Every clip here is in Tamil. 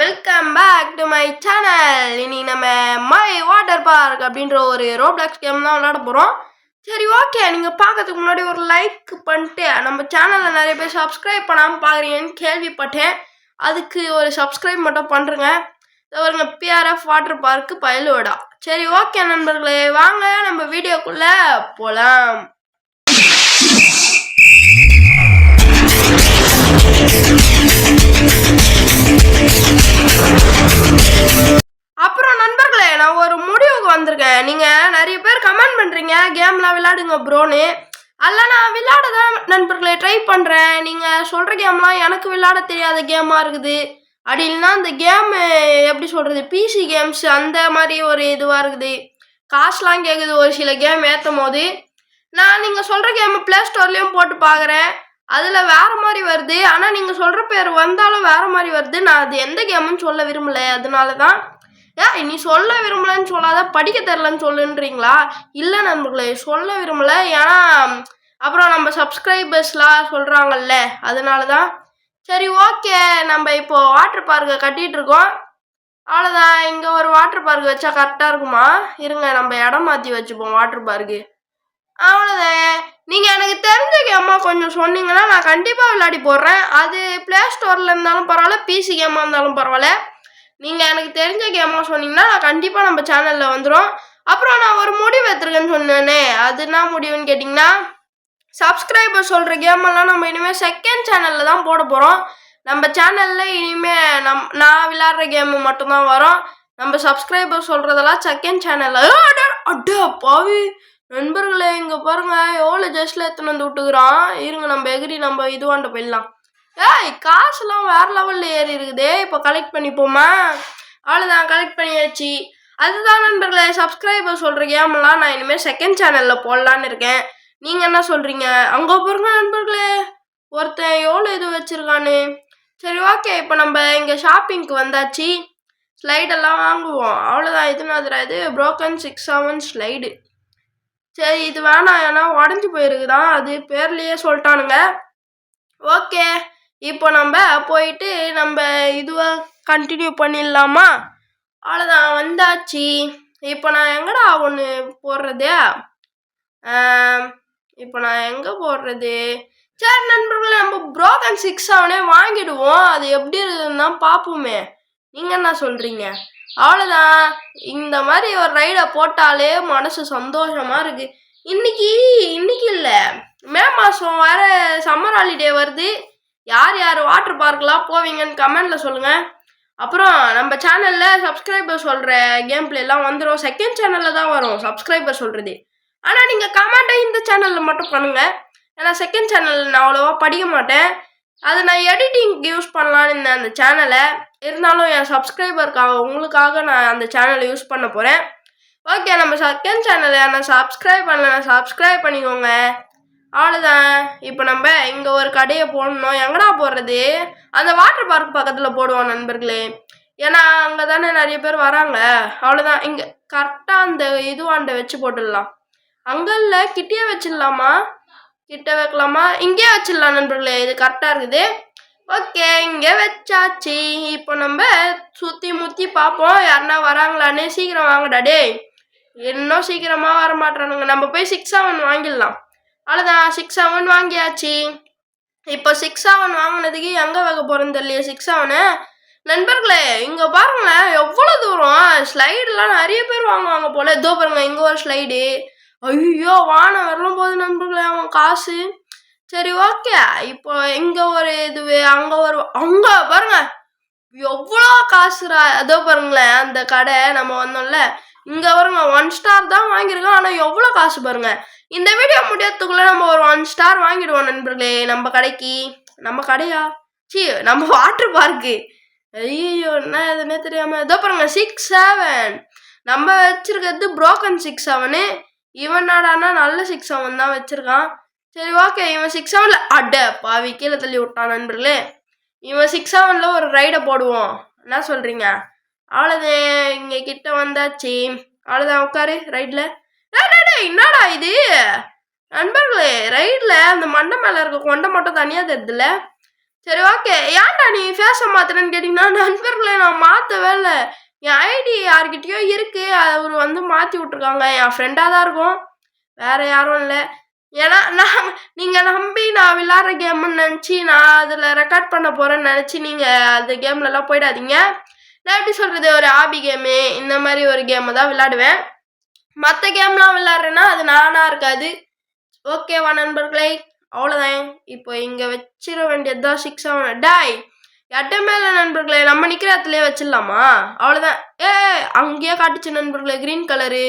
Welcome back to my channel. இனி நம்ம மை வாட்டர் பார்க் அப்படின்ற ஒரு ரோப்ளாக்ஸ் கேம் தான் விளையாட போகிறோம். சரி, ஓகே. நீங்கள் பார்க்கறதுக்கு முன்னாடி ஒரு லைக் பண்ணிட்டு நம்ம சேனலில் நிறைய பேர் சப்ஸ்கிரைப் பண்ணாமல் பார்க்குறீங்கன்னு கேள்விப்பட்டேன். அதுக்கு ஒரு சப்ஸ்கிரைப் மட்டும் பண்ணுறேங்க. அவருங்க பிஆர்எஃப் வாட்டர் பார்க்கு பயலுவடா. சரி, ஓகே நண்பர்களே, வாங்க நம்ம வீடியோக்குள்ளே போகலாம். அப்புறம் நண்பர்களே, நான் ஒரு முடிவுக்கு வந்திருக்கேன். நீங்கள் நிறைய பேர் கமெண்ட் பண்ணுறீங்க கேம்லாம் விளையாடுங்க ப்ரோன்னு. அதில் நான் விளையாட தான் நண்பர்களே ட்ரை பண்ணுறேன். நீங்கள் சொல்கிற கேம்லாம் எனக்கு விளையாட தெரியாத கேமாக இருக்குது. அப்படி இல்லைன்னா அந்த கேமு எப்படி சொல்கிறது, பிசி கேம்ஸ் அந்த மாதிரி ஒரு இதுவாக இருக்குது. காசுலாம் கேட்குது ஒரு சில கேம் ஏற்றும் போது. நான் நீங்கள் சொல்கிற கேமு ப்ளே ஸ்டோர்லேயும் போட்டு பார்க்குறேன். அதில் வேறு மாதிரி வருது. ஆனால் நீங்கள் சொல்கிற பேர் வந்தாலும் வேறு மாதிரி வருது. நான் அது எந்த கேமுன்னு சொல்ல விரும்பலை. அதனால தான் நீ சொல்ல விரும்பலன்னு சொல்லாத, படிக்க தெரிலன்னு சொல்லுன்றீங்களா? இல்லை நண்பர்களே, சொல்ல விரும்பலை. ஏன்னா அப்புறம் நம்ம சப்ஸ்கிரைபர்ஸ்லாம் சொல்கிறாங்கல்ல, அதனால தான். சரி, ஓகே. நம்ம இப்போது வாட்டர் பார்க்கை கட்டிகிட்டு இருக்கோம். அவ்வளோதான். இங்கே ஒரு வாட்டர் பார்க் வச்சா கரெக்டாக இருக்குமா? இருங்க, நம்ம இடம் மாற்றி வச்சுப்போம் வாட்டர் பார்க்கு. அவ்வளோதான். நீங்கள் எனக்கு தெரிஞ்ச கேம்மா கொஞ்சம் சொன்னீங்கன்னா நான் கண்டிப்பாக விளையாடி போடுறேன். அது ப்ளே ஸ்டோரில் இருந்தாலும் பரவாயில்ல, பிசி கேமாக இருந்தாலும் பரவாயில்ல. நீங்கள் எனக்கு தெரிஞ்ச கேமாக சொன்னீங்கன்னா நான் கண்டிப்பாக நம்ம சேனலில் வந்துடும். அப்புறம் நான் ஒரு முடிவு எடுத்துருக்கேன்னு சொன்னேனே, அது என்ன முடிவுன்னு கேட்டிங்கன்னா, சப்ஸ்கிரைபர் சொல்கிற கேமெல்லாம் நம்ம இனிமேல் செகண்ட் சேனலில் தான் போட போகிறோம். நம்ம சேனலில் இனிமேல் நான் விளையாடுற கேமு மட்டும்தான் வரும். நம்ம சப்ஸ்கிரைபர் சொல்கிறதெல்லாம் செகண்ட் சேனலில். அட்டா பாவி நண்பர்களே, இங்கே பாருங்கள் எவ்வளோ ஜஸ்ட்டில் எடுத்துன்னு வந்து விட்டுக்கிறான். இருங்க, நம்ம எகிரி நம்ம இதுவாண்ட போயிடலாம். காசுலாம் வேறு லெவலில் ஏறி இருக்குது. இப்போ கலெக்ட் பண்ணிப்போமா? அவ்வளோதான், கலெக்ட் பண்ணியாச்சு. அதுதான் நண்பர்களே, சப்ஸ்கிரைபர் சொல்கிற கேமெல்லாம் நான் இனிமேல் செகண்ட் சேனலில் போடலான்னு இருக்கேன். நீங்கள் என்ன சொல்கிறீங்க? அங்கே பாருங்க நண்பர்களே, ஒருத்தன் எவ்வளோ இது வச்சுருக்கான்னு. சரி, ஓகே. இப்போ நம்ம இங்கே ஷாப்பிங்க்கு வந்தாச்சு. ஸ்லைடெல்லாம் வாங்குவோம். அவ்வளோதான். இது ப்ரோக்கன் 6-7 ஸ்லைடு. சரி, இது வேணாம், ஏன்னா உடஞ்சி போயிருக்குதான். அது பேர்லேயே சொல்லிட்டானுங்க. ஓகே, இப்போ நம்ம போயிட்டு நம்ம இதுவாக கண்டினியூ பண்ணிடலாமா? அவ்வளோதான், வந்தாச்சு. இப்போ நான் எங்கடா ஒன்று போடுறது? இப்போ நான் எங்கே போடுறது? சரி நண்பர்களே, நம்ம ப்ரோக்கன் 6-7 வாங்கிடுவோம். அது எப்படி இருக்குதுன்னு தான் பார்ப்போமே. நீங்கள் என்ன சொல்கிறீங்க? அவ்வளோதான். இந்த மாதிரி ஒரு ரைடை போட்டாலே மனசு சந்தோஷமாக இருக்குது. இன்னைக்கு இல்லை, மே மாதம் வேறு சம்மர் ஹாலிடே வருது. யார் யார் வாட்டர் பார்க்கெலாம் போவீங்கன்னு கமெண்டில் சொல்லுங்கள். அப்புறம் நம்ம சேனலில் சப்ஸ்கிரைபர் சொல்கிற கேம் பிளேலாம் வந்துடும். செகண்ட் சேனலில் தான் வரும் சப்ஸ்கிரைபர் சொல்கிறது. ஆனால் நீங்கள் கமெண்ட்டை இந்த சேனலில் மட்டும் பண்ணுங்கள். ஏன்னா செகண்ட் சேனல் நான் அவ்வளோவா படிக்க மாட்டேன். அதை நான் எடிட்டிங்க்கு யூஸ் பண்ணலான்னு இருந்தேன் அந்த சேனலை. இருந்தாலும் என் சப்ஸ்கிரைபருக்காக உங்களுக்காக நான் அந்த சேனலை யூஸ் பண்ண போகிறேன். ஓகே, நம்ம செகண்ட் சேனலை நான் சப்ஸ்கிரைப் பண்ணல, சப்ஸ்கிரைப் பண்ணிக்கோங்க. அவ்வளோதான். இப்போ நம்ம இங்கே ஒரு கடையை போடணும். எங்கடா போடுறது? அந்த வாட்டர் பார்க் பக்கத்தில் போடுவோம் நண்பர்களே. ஏன்னா அங்கே தானே நிறைய பேர் வராங்க. அவ்வளோதான். இங்கே கரெக்டாக அந்த இதுவாண்ட வச்சு போட்டுடலாம். அங்கே இல்லை, கிட்டே வச்சிடலாமா? கிட்ட வைக்கலாமா? இங்கே வச்சிடலாம் நண்பர்களே, இது கரெக்டாக இருக்குது. ஓகே, இங்கே வச்சாச்சு. இப்போ நம்ம சுற்றி முற்றி பார்ப்போம் யாருன்னா வராங்களான்னு. சீக்கிரம் வாங்கடா டே. இன்னும் சீக்கிரமாக வர மாட்டேறானுங்க. நம்ம போய் 6-7 வாங்கிடலாம். அவ்வளோதான், 6-7 வாங்கியாச்சு. இப்போ 6-7 வாங்கினதுக்கு எங்கே வைக்க போகிறேன்னு தெரியலையே 6-7 நண்பர்களே. இங்கே பாருங்களேன் எவ்வளோ தூரம் ஸ்லைடெலாம் நிறைய பேர் வாங்குவாங்க போல். இதோ பாருங்க, இங்கே ஒரு ஸ்லைடு. ஐயோ, வானம் வரலாம் போது நண்பர்களே அவன் காசு. சரி, ஓகே. இப்போ இங்கே ஒரு இதுவே, அங்கே பாருங்க எவ்வளோ காசுரா. அதோ பாருங்களேன் அந்த கடை நம்ம வந்தோம்ல, இங்கே பாருங்க 1 ஸ்டார் தான் வாங்கியிருக்கோம். ஆனால் எவ்வளோ காசு பாருங்க. இந்த வீடியோ முடியறதுக்குள்ளே நம்ம ஒரு 1 ஸ்டார் வாங்கிடுவோம் நண்பர்களே. நம்ம கடைக்கு, நம்ம கடையா நம்ம வாட்டர் பார்க்கு. ஐயோ, என்ன எதுனே தெரியாமல். இதோ பாருங்க 6-7 நம்ம வச்சிருக்கிறது ப்ரோக்கன் 6-7. இவன் நாடானா நல்ல 6-7 தான் வச்சுருக்கான். சரி, ஓகே. இவன் 6-7 அட பாவி கீழே தள்ளி விட்டான் நண்பர்களே. இவன் 6-7 ஒரு ரைடை போடுவோம். என்ன சொல்கிறீங்க? அவ்வளோதே, இங்கே கிட்ட வந்தாச்சு. அவ்வளோதான், உட்காரு ரைடில். என்னடா இது நண்பர்களே, ரைடில் அந்த மண்டை மேலே இருக்க கொண்டை மட்டும் தனியாக தெரியுதுல்ல. சரி ஓகே. ஏன்டா நீ ஃபேஸை மாத்துறேன்னு கேட்டிங்கன்னா, நண்பர்களே நான் மாற்றவே இல்லை. என் ஐடி யார்கிட்டயோ இருக்கு. அவர் வந்து மாற்றி விட்ருக்காங்க. என் ஃப்ரெண்டாக தான் இருக்கும், வேற யாரும் இல்லை. ஏன்னா நீங்கள் நம்பி நான் விளாட்ற கேம்னு நினச்சி நான் அதில் ரெக்கார்ட் பண்ண போகிறேன்னு நினச்சி நீங்கள் அந்த கேம்லலாம் போயிடாதீங்க. நான் எப்படி சொல்கிறது, ஒரு ஹாபி கேமு இந்த மாதிரி ஒரு கேமை தான் விளாடுவேன். மற்ற கேம்லாம் விளாட்றேன்னா அது நானாக இருக்காது. ஓகேவா நண்பர்களே? அவ்வளோதான். இப்போ இங்கே வச்சிட வேண்டியது தான் 6 7 டாய் இடமே இல்லை நண்பர்களே. நம்ம நிற்கிற இடத்துலயே வச்சிடலாமா? அவ்வளோதான். அங்கேயே காட்டுச்சு நண்பர்களே க்ரீன் கலரு.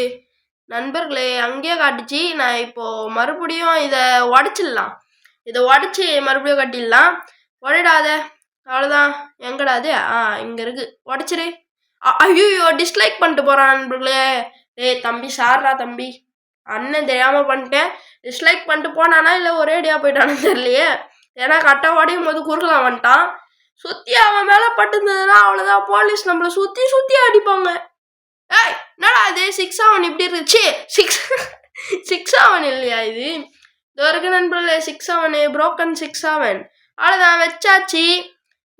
நண்பர்களே அங்கேயே காட்டுச்சு. நான் இப்போது மறுபடியும் இதை உடச்சிடலாம். இதை உடச்சி மறுபடியும் கட்டிடலாம். உடைடாத. அவ்வளோதான். எங்கடா அது? இங்கே இருக்குது. உடச்சிரு. ஐயோ டிஸ்லைக் பண்ணிட்டு போகிறான் நண்பர்களே. தம்பி சார்ரா தம்பி, அண்ணன் தெரியாமல் பண்ணிட்டேன். டிஸ்லைக் பண்ணிட்டு போனானா இல்லை ஒரே அடியாக போயிட்டானு தெரியலையே. ஏன்னா கட்டை உடையும் போது குறுக்கலாம் வந்துட்டான். சுற்றி அவன் மேலே பட்டுருந்ததுன்னா அவ்வளோதான், போலீஸ் நம்மளை சுற்றி சுற்றி அடிப்பாங்க. என்னடா இது 6 7 இப்படி இருந்துச்சு? 6 7 இல்லையா இது? இது இருக்கு நண்பர்களே 6 7 broken 6 7. அவ்வளோதான் வச்சாச்சு.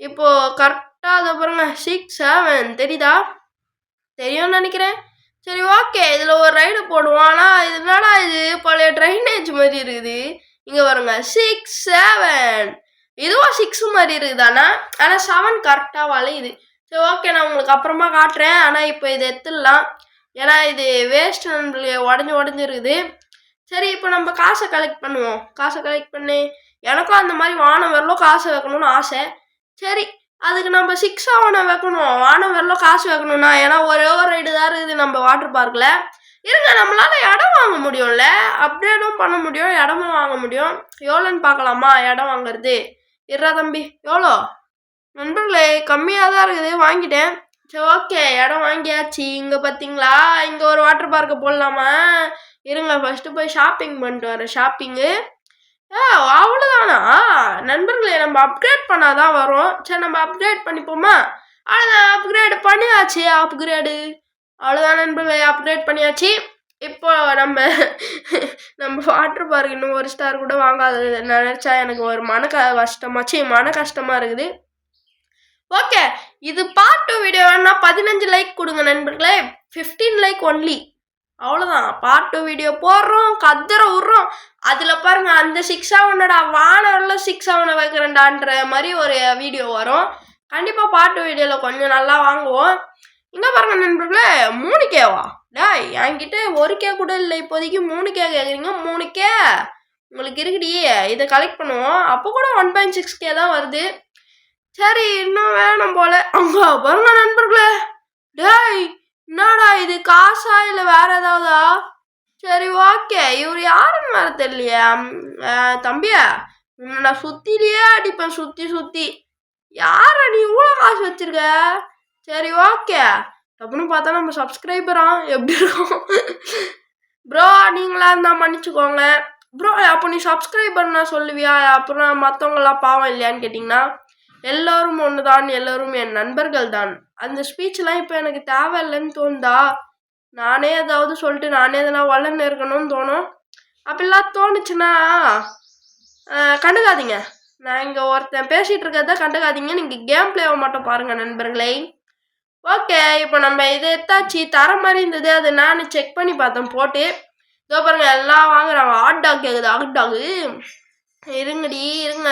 இப்போது கரெக்டாக அதை பாருங்க 6 7 தெரியுதா? தெரியும்னு நினைக்கிறேன். சரி ஓகே, இதில் ஒரு ரைடு போடுவோம். ஆனால் இது என்னடா இது பழைய ட்ரைனேஜ் மாதிரி இருக்குது. இங்கே பாருங்க 6 7. இதுவும் 6 மாதிரி இருக்குதாண்ணா, ஆனால் 7 கரெக்டாக வளையுது. சரி ஓகே, நான் உங்களுக்கு அப்புறமா காட்டுறேன். ஆனால் இப்போ இதை எடுத்துடலாம், ஏன்னா இது வேஸ்ட் நண்பர்களே, உடஞ்சி சரி இப்போ நம்ம காசை கலெக்ட் பண்ணுவோம். காசை கலெக்ட் பண்ணி எனக்கும் அந்த மாதிரி வானம் வரலும் காசை வைக்கணும்னு ஆசை. சரி அதுக்கு நம்ம 6 7 வைக்கணும். வானம் வரலும் காசு வைக்கணும்னா, ஏன்னா ஒரே ஒரு ரைடு தான் இருக்குது நம்ம வாட்டர் பார்க்கில். இருங்க, நம்மளால இடம் வாங்க முடியும்ல, அப்டேட்டும் பண்ண முடியும், இடமும் வாங்க முடியும். எவ்வளோன்னு பார்க்கலாமா இடம் வாங்குறது? இருறா தம்பி, எவ்வளோ நண்பர்களே? கம்மியாக தான் இருக்குது, வாங்கிட்டேன். சரி ஓகே, இடம் வாங்கியாச்சு. இங்கே பார்த்தீங்களா, இங்கே ஒரு வாட்டர் பார்க்கை போடலாமா? இருங்க ஃபஸ்ட்டு போய் ஷாப்பிங் பண்ணிட்டு வரேன். ஷாப்பிங்கு அவ்வளோதானா நண்பர்களே? நம்ம அப்கிரேட் பண்ணாதான் வரும். சரி நம்ம அப்கிரேட் பண்ணிப்போமா? அவ்வளோதான், அப்கிரேட் பண்ணியாச்சு. அவ்வளோதான் நண்பர்களே, அப்கிரேட் பண்ணியாச்சு. இப்போ நம்ம வாட்டர் பார்க் இன்னும் ஒரு ஸ்டார் கூட வாங்காதது நினச்சா எனக்கு ஒரு மன கஷ்டமாக இருக்குது. ஓகே, இது பார்ட் 2 வீடியோ வேணா 15 லைக் கொடுங்க நண்பர்களே. 15 லைக் ஒன்லி. அவ்வளோதான், பார்ட் 2 வீடியோ போடுறோம், கத்துற விட்றோம். அதில் பாருங்க அந்த 6 7 வானவரில் 6 7 வைக்கிறேன்டான்ற மாதிரி ஒரு வீடியோ வரும். கண்டிப்பாக பார்ட் 2 வீடியோவில் கொஞ்சம் நல்லா வாங்குவோம். இங்கே பாருங்க நண்பர்களே 3Kவா? என்கிட்ட 1K கூட இல்லை இப்போதைக்கு. 3K கேட்குறீங்க? 3K உங்களுக்கு இருக்குடி. இதை கலெக்ட் பண்ணுவோம். அப்போ கூட 1.6K தான் வருது. சரி இன்னும் வேணும் போல. அங்கே பாருங்க நண்பர்களே, என்னடா இது காசா இல்லை வேற ஏதாவதா? சரி ஓகே, இவர் யாருன்னு வேற தெரியலையா? தம்பியா, நான் சுத்திலேயே அடிப்பேன், சுத்தி யார நீ இவ்வளோ காசு வச்சிருக்க? சரி ஓகே, அப்படின்னு பார்த்தா நம்ம சப்ஸ்கிரைபரா எப்படி இருக்கும்? ப்ரோ நீங்களா இருந்தால் மன்னிச்சுக்கோங்க ப்ரோ. அப்போ நீ சப்ஸ்கிரைபர்னா சொல்லுவியா? அப்புறம் மற்றவங்களாம் பாவம் இல்லையான்னு கேட்டிங்கன்னா, எல்லோரும் ஒன்று தான், எல்லோரும் என் நண்பர்கள் தான். அந்த ஸ்பீச்லாம் இப்போ எனக்கு தேவையில்லைன்னு தோணுதா? நானே ஏதாவது சொல்லிட்டு நானே இதெல்லாம் வளர்ந்து இருக்கணும்னு தோணும். அப்படிலாம் தோணுச்சுன்னா கண்டுக்காதீங்க. நான் இங்கே ஒருத்தன் பேசிகிட்டு இருக்கிறத கண்டுக்காதீங்க. நீங்கள் கேம் பிளேவை மட்டும் பாருங்கள் நண்பர்களே. ஓகே, இப்போ நம்ம இதை எடுத்தாச்சு. தர மாதிரி இருந்தது, அதை நான் செக் பண்ணி பார்த்தேன் போட்டு. இதோ பாருங்க எல்லாம் வாங்குறாங்க. ஹாட் டாக் கேட்குது, ஹாட் டாகு. இருங்க,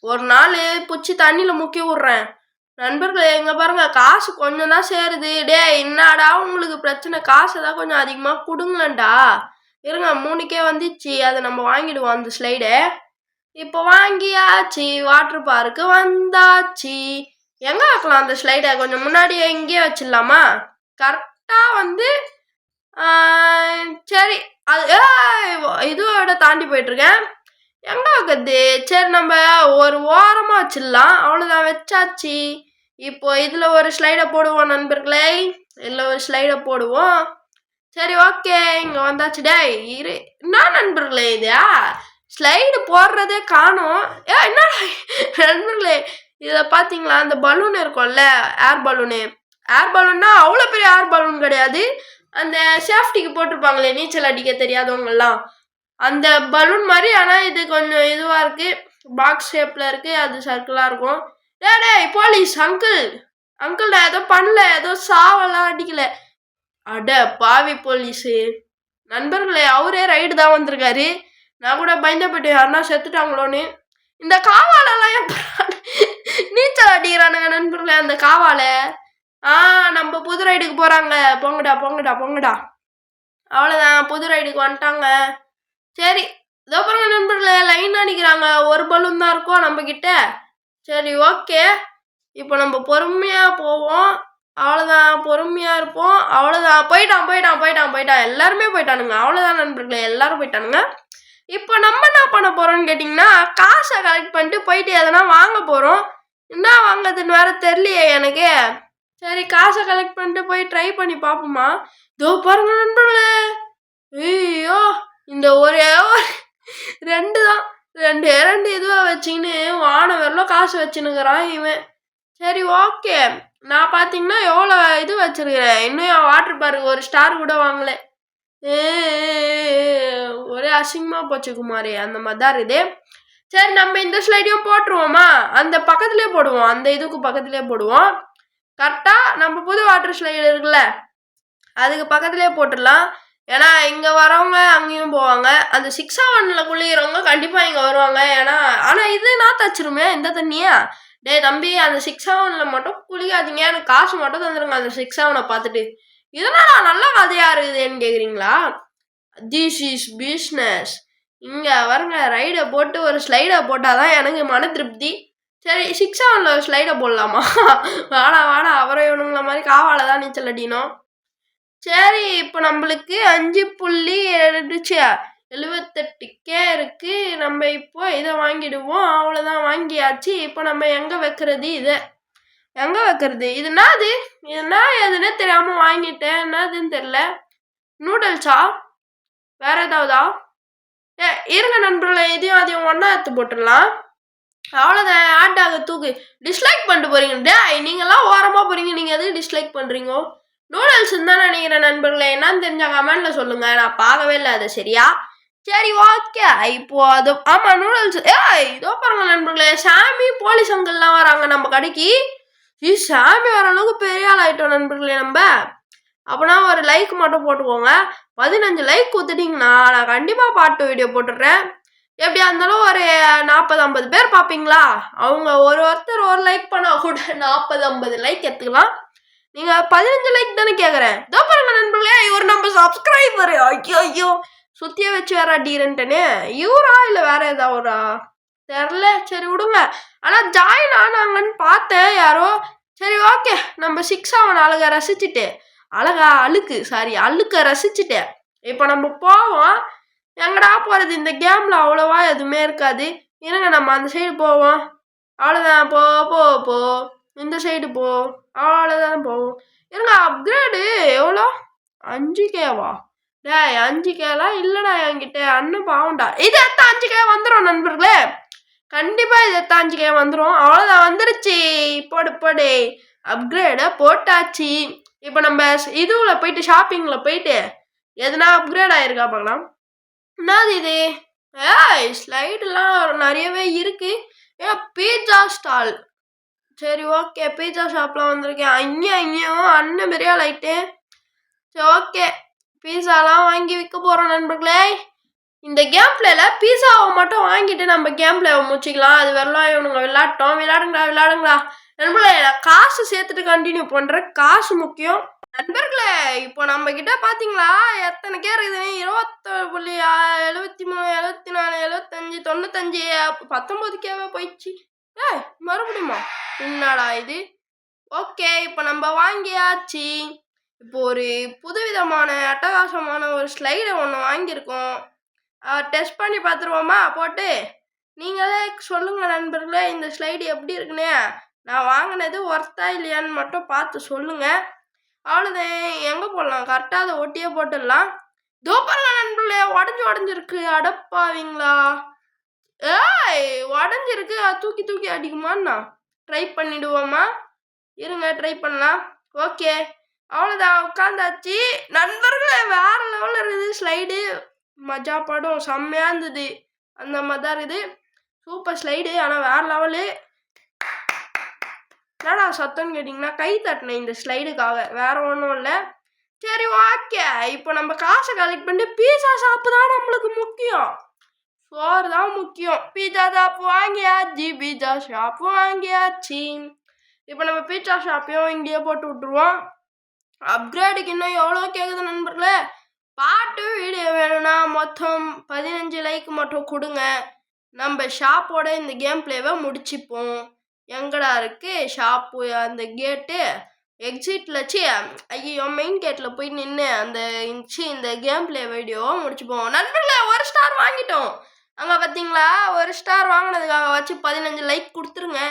ஒரு நாள் பிடிச்சி தண்ணியில் முக்கி விட்றேன் நண்பர்களே. எங்கே பாருங்க காசு கொஞ்சம் தான் சேருது. என்னடா உங்களுக்கு பிரச்சனை? காசு தான் கொஞ்சம் அதிகமாக கொடுங்களேன்டா. இருங்க 3K வந்துச்சு, அதை நம்ம வாங்கிடுவோம் அந்த ஸ்லைடை. இப்போ வாங்கியாச்சு, வாட்டர் பார்க்கு வந்தாச்சு. எங்கே வைக்கலாம் அந்த ஸ்லைடை? கொஞ்சம் முன்னாடியே இங்கேயே வச்சிடலாமா? கரெக்டாக வந்து சரி அது இதோட தாண்டி போயிட்டுருக்கேன். எங்கே வைக்கிறது? சரி நம்ம ஒரு ஓரமாக வச்சிடலாம். அவ்வளோதான், வச்சாச்சு. இப்போ இதில் ஒரு ஸ்லைடை போடுவோம் நண்பர்களே. இதில் ஒரு ஸ்லைடை போடுவோம். சரி ஓகே, இங்கே வந்தாச்சு. என்ன நண்பர்களே இது ஸ்லைடு போடுறதே காணும். என்ன நண்பர்களே, இதை பார்த்தீங்களா? அந்த பலூன் இருக்கும்ல, ஏர் பலூன்னா அவ்வளோ பெரிய ஏர் பலூன் கிடையாது. அந்த சேஃப்டிக்கு போட்டிருப்பாங்களே நீச்சல் அடிக்க தெரியாதவங்கெல்லாம், அந்த பலூன் மாதிரி. ஆனால் இது கொஞ்சம் இதுவாக இருக்குது. பாக்ஸ் ஷேப்பில் இருக்குது, அது சர்க்கிளாக இருக்கும். டேய் போலீஸ் அங்கிள் நான் ஏதோ பண்ணல, ஏதோ சாவெல்லாம் அடிக்கல. அட பாவி போலீஸு நண்பர்களே, அவரே ரைடு தான் வந்திருக்காரு. நான் கூட பயந்த போயிட்டு யாருன்னா செத்துட்டாங்களோன்னு. இந்த காவாலெல்லாம் நீச்சல் அடிக்கிறானுங்க நண்பர்களே. அந்த காவால நம்ம புது ரைடுக்கு போகிறாங்க. பொங்கடா அவ்வளோதான், புது ரைடுக்கு வந்துட்டாங்க. சரி, இதோ பாருங்க நண்பர்களே, லைன் அடிக்கிறாங்க. ஒரு பலூன் தான் இருக்கும் நம்ம கிட்ட. சரி, ஓகே. இப்போ நம்ம பொறுமையாக போவோம். அவ்வளோதான், பொறுமையாக இருப்போம். அவ்வளோதான், போயிட்டான். எல்லாருமே போயிட்டானுங்க. அவ்வளோதான் நண்பர்களே, எல்லாரும் போயிட்டானுங்க. இப்போ நம்ம என்ன பண்ண போகிறோம்னு கேட்டிங்கன்னா, காசை கலெக்ட் பண்ணிட்டு போயிட்டு எதனா வாங்க போகிறோம். என்ன வாங்குறதுன்னு வேறு தெரியலையே எனக்கு. சரி, காசை கலெக்ட் பண்ணிட்டு போய் ட்ரை பண்ணி பார்ப்போமா. இதோ பாருங்க நண்பர்களே, ஐயோ இந்த ஒரே ரெண்டு தான், ரெண்டு இதுவாக வச்சுக்கின்னு வானம் வரலாம் காசு வச்சுன்னுக்குறான் இவன். சரி, ஓகே. நான் பார்த்தீங்கன்னா எவ்வளோ இது வச்சிருக்கிறேன். இன்னும் என் வாட்டர் பார்க்கு ஒரு ஸ்டார் கூட வாங்கலை. ஒரே அசிங்கமாக போச்சு குமாரி. அந்த மாதிரி தான் இருக்குது. சரி, நம்ம இந்த ஸ்லைடையும் போட்டுருவோமா. அந்த பக்கத்துலேயே போடுவோம், அந்த இதுக்கு பக்கத்துலேயே போடுவோம். கரெக்டாக நம்ம புது வாட்டர் ஸ்லைடு இருக்குல்ல, அதுக்கு பக்கத்துலேயே போட்டுடலாம். ஏன்னா இங்கே வரவங்க அங்கேயும் போவாங்க. அந்த 6-7 குளிக்கிறவங்க கண்டிப்பாக இங்கே வருவாங்க. ஏன்னா ஆனால் இது நான் தச்சிருமே இந்த தண்ணியா. டே தம்பி, அந்த 6-7 மட்டும் குளிக்காதீங்க, எனக்கு காசு மட்டும் தந்துடுங்க அந்த 6-7 பார்த்துட்டு. இதெல்லாம் நல்ல கதையாக இருக்குதுன்னு கேட்குறீங்களா? This is business. இங்கே வருங்க, ரைடை போட்டு ஒரு ஸ்லைடை போட்டால் தான் எனக்கு மன திருப்தி. சரி, 6-7 ஸ்லைடை போடலாமா? வேணா அவரை இவனுங்கள மாதிரி காவால தான் நீச்சல் அடிக்கணும். சரி, இப்போ நம்மளுக்கு 5.78K இருக்கு. நம்ம இப்போ இதை வாங்கிடுவோம். அவ்வளோதான், வாங்கியாச்சு. இப்போ நம்ம எங்கே வைக்கிறது? இது என்னது? எதுன்னே தெரியாமல் வாங்கிட்டேன். என்னதுன்னு தெரில. நூடுல்ஸா? வேற ஏதாவதா? இருங்க நண்பர்களே, இதையும் அதையும் ஒன்றா எடுத்து போட்டுடலாம். அவ்வளோதான், ஆட்டாக தூக்கு. டிஸ்லைக் பண்ணிட்டு போறீங்க. நீங்களாம் ஓரமாக போறீங்க, நீங்கள் எதுக்கு டிஸ்லைக் பண்ணுறீங்க? நூடுல்ஸ் தான் நினைக்கிறேன் நண்பர்களே. என்னன்னு தெரிஞ்ச கமெண்ட்ல சொல்லுங்க, நான் பார்க்கவே இல்லை அது. சரியா? சரி, ஓகே. இப்போ அது ஆமாம், நூடுல்ஸ். இதோ பாருங்க நண்பர்களே, சாமி போலீஸ் அங்கெல்லாம் வராங்க நம்ம கடைக்கு. சாமி வர அளவுக்கு பெரிய ஆள் ஆகிட்டோம் நண்பர்களே நம்ம. அப்போனா ஒரு லைக் மட்டும் போட்டுக்கோங்க. 15 லைக் கொடுத்துட்டிங்கன்னா நான் கண்டிப்பாக பாட்டு வீடியோ போட்டுடுறேன். எப்படியா இருந்தாலும் ஒரு 40-50 பேர் பார்ப்பீங்களா? அவங்க ஒருத்தர் ஒரு லைக் பண்ணால் கூட 40-50 லைக் எடுத்துக்கலாம். நீங்கள் 15 லைக் தானே கேட்குறேன். இதோ பாருங்க நண்பர்களே, இவர் நம்ம சப்ஸ்கிரைபர். ஐயோ சுற்றிய வச்சு வேற அடிக்கிறேன்ட்டேனே. இவரா இல்லை வேற ஏதாவதா தெரில. சரி விடுங்க. ஆனால் ஜாயின் ஆனாங்கன்னு பார்த்தேன் யாரோ. சரி, ஓகே. நம்ம 6-7 அழுக்க ரசிச்சுட்டேன். இப்போ நம்ம போவோம். எங்கடா போகிறது? இந்த கேமில் அவ்வளோவா எதுவுமே இருக்காது. இருங்க, நம்ம அந்த சைடு போவோம். அவ்வளோதான், போ இந்த சைடு போ. அவ்வளோதான், போவோம். இருங்க, அப்கிரேடு எவ்வளோ? 5Kவா? 5Kலாம் இல்லைடா என்கிட்ட. அண்ணன் பாவண்டா. இது எத்த 5K வந்துடும் நண்பர்களே. கண்டிப்பாக இது எத்த 5K வந்துடும். அவ்வளோதான், வந்துருச்சு. போடு அப்கிரேடை போட்டாச்சு. இப்போ நம்ம இதுவில் போயிட்டு ஷாப்பிங்கில் போயிட்டு எதுனா அப்கிரேட் ஆகிருக்கா பார்க்கலாம். என்னது இது? ஸ்லைடெலாம் நிறையவே இருக்கு. Pizza stall. சரி, ஓகே. பீட்சா ஷாப்லாம் வந்திருக்கேன். அங்கேயும் அண்ணன் பெரிய லைட்டு. சரி, ஓகே. பீஸாலாம் வாங்கி விற்க போகிறோம் நண்பர்களே. இந்த கேம் பிளேல பீஸாவை மட்டும் வாங்கிட்டு நம்ம கேம் பிளேவை முடிச்சிக்கலாம். அது வரலாம், இவனுங்க விளையாடுங்களா நண்பர்களே. நான் காசு சேர்த்துட்டு கண்டினியூ பண்ணுறேன். காசு முக்கியம் நண்பர்களே. இப்போ நம்ம கிட்ட பார்த்தீங்களா எத்தனை கே இருக்குது? 27.73, 74, 75, 95, 19Kவே போயிடுச்சு. மறுபடியுமா? என்னடா இது? ஓகே, இப்போ நம்ம வாங்கியாச்சு. இப்போ ஒரு புதுவிதமான அட்டகாசமான ஒரு ஸ்லைடை ஒன்று வாங்கியிருக்கோம். டெஸ்ட் பண்ணி பார்த்துருவோமா போட்டு? நீங்களே சொல்லுங்கள் நண்பர்களே, இந்த ஸ்லைடு எப்படி இருக்குன்னு. நான் வாங்கினது ஒர்த்தா இல்லையான்னு மட்டும் பார்த்து சொல்லுங்கள். அவ்வளோதான், எங்கே போடலாம்? கரெக்டாக அதை ஒட்டியே போட்டுடலாம். தோப்பாங்க நண்பர்களே, உடஞ்சிருக்கு. அடப்பாவீங்களா? உடஞ்சிருக்கு. தூக்கி அடிக்குமான்னா ட்ரை பண்ணிடுவோமா? இருங்க, ட்ரை பண்ணலாம். ஓகே, அவ்வளோதான், உட்காந்தாச்சு நண்பர்களே. வேற லெவலில் இருக்குது ஸ்லைடு. மஜா படம் செம்மையாக இருந்தது. அந்த மாதிரி தான் இருக்குது. சூப்பர் ஸ்லைடு, ஆனால் வேறு லெவலு. என்னடா சத்தம்னு கேட்டிங்கன்னா கை தட்டினேன் இந்த ஸ்லைடுக்காக, வேறு ஒன்றும் இல்லை. சரி ஓகே, இப்போ நம்ம காசை கலெக்ட் பண்ணிட்டு பீஸா ஷாப்பு தான் நம்மளுக்கு முக்கியம். சோறு தான் முக்கியம். பீஸா ஷாப்பு வாங்கியாச்சு, பீஸா ஷாப்பு வாங்கியாச்சு. இப்போ நம்ம பீஸா ஷாப்பையும் இங்கேயே போட்டு விட்ருவோம். அப்கிரேடுக்கு இன்னும் எவ்வளோ கேட்குது நண்பர்களே. பாட்டு வீடியோ வேணும்னா மொத்தம் 15 லைக் மட்டும் கொடுங்க. நம்ம ஷாப்போட இந்த கேம் பிளேவை முடிச்சுப்போம். எங்கடா இருக்கு ஷாப்பு? அந்த கேட்டு எக்ஸிட்டில் வச்சு, ஐயோ மெயின் கேட்டில் போய் நின்று அந்த இந்த கேம் பிளே வீடியோவை முடிச்சுப்போம். நண்பர்களே, 1 ஸ்டார் வாங்கிட்டோம். அங்கே பார்த்தீங்களா, 1 ஸ்டார் வாங்கினதுக்காக வச்சு 15 லைக் கொடுத்துருங்க.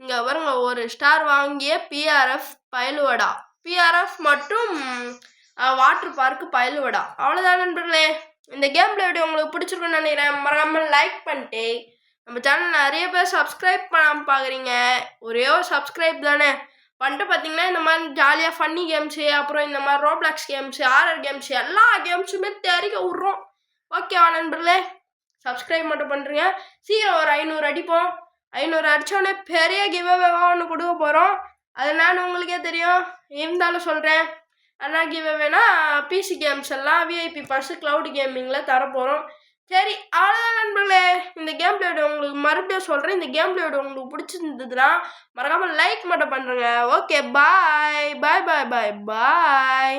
இங்கே பாருங்க, 1 ஸ்டார் வாங்கிய பிஆர்எஃப் பயலுவடா, பிஆர்எஃப் மற்றும் வாட்டர் பார்க்கு பயலுவடா. அவ்வளோதான் நண்பர்களே. இந்த கேம் பிளே வீடியோ உங்களுக்கு பிடிச்சிருக்குன்னு நினைக்கிறேன். மறக்காமல் லைக் பண்ணிட்டு, நம்ம சேனல் நிறைய பேர் சப்ஸ்கிரைப் பண்ணாமல் பார்க்குறீங்க. ஒரே ஒரு சப்ஸ்கிரைப் தானே பண்ணிட்டு பார்த்தீங்கன்னா இந்த மாதிரி ஜாலியாக ஃபன்னி கேம்ஸு, அப்புறம் இந்த மாதிரி ரோப்ளாக்ஸ் கேம்ஸு, ஆர்ஆர் கேம்ஸு, எல்லா கேம்ஸுமே தெரிவிக்க விட்றோம். ஓகேவா நண்பர்களே? சப்ஸ்கிரைப் மட்டும் பண்ணுறீங்க. சீக்கிரம் ஒரு 500 அடிப்போம். 500 அடித்தோடனே பெரிய கிவ்அவேவாக ஒன்று கொடுக்க போகிறோம். அது நான் உங்களுக்கே தெரியும், இருந்தாலும் சொல்கிறேன். ஆனால் கிவ்அவேனா பிசி கேம்ஸ் எல்லாம் விஐபி பாஸ் க்ளவுட் கேமிங்கில் தரப்போகிறோம். சரி, அவ்வளோதான் நண்பர்களே. இந்த கேம் பிளே வீடியோ உங்களுக்கு மறுபடியும் சொல்கிறேன். இந்த கேம் பிளே வீடியோ உங்களுக்கு பிடிச்சிருந்ததுன்னா மறக்காமல் லைக் மட்டும் பண்ணுறேங்க. ஓகே, பாய் பாய் பாய் பாய் பாய்.